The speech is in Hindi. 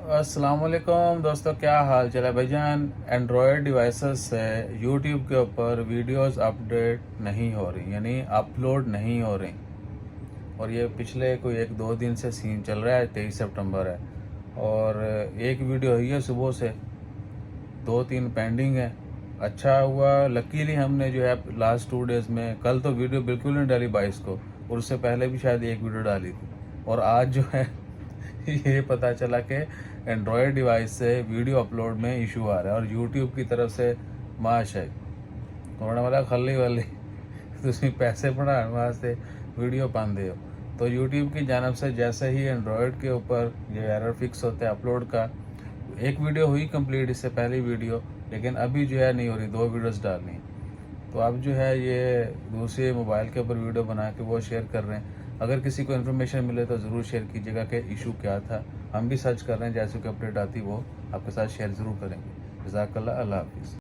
अस्सलाम वालेकुम दोस्तों, क्या हाल चाल है भाईजान। एंड्रॉयड डिवाइसेस से यूट्यूब के ऊपर वीडियोस अपडेट नहीं हो रही, यानी अपलोड नहीं हो रही। और ये पिछले कोई 1-2 दिन से सीन चल रहा है। 23 सितंबर है और एक वीडियो हुई है सुबह से, 2-3 पेंडिंग है। अच्छा हुआ लकीली हमने जो है लास्ट 2 डेज में, कल तो वीडियो बिल्कुल नहीं डाली 22 को, और उससे पहले भी शायद एक वीडियो डाली थी। और आज जो है ये पता चला कि एंड्रॉयड डिवाइस से वीडियो अपलोड में इशू आ रहा है और यूट्यूब की तरफ से माश है। उन्होंने बोला खली वाली तुम पैसे बढ़ाने वास्ते वीडियो पाते हो। तो यूट्यूब की जानब से जैसे ही एंड्रॉयड के ऊपर ये एरर फिक्स होता है अपलोड का, एक वीडियो हुई कंप्लीट इससे पहली वीडियो, लेकिन अभी जो है नहीं हो रही, 2 वीडियोस डालनी। तो अब जो है ये दूसरे मोबाइल के ऊपर वीडियो बना के वो शेयर कर रहे हैं। अगर किसी को इन्फॉर्मेशन मिले तो ज़रूर शेयर कीजिएगा कि इशू क्या था। हम भी सर्च कर रहे हैं, जैसे कोई अपडेट आती वो आपके साथ शेयर ज़रूर करेंगे। जज़ाकल्लाह, अल्लाह हाफिज़।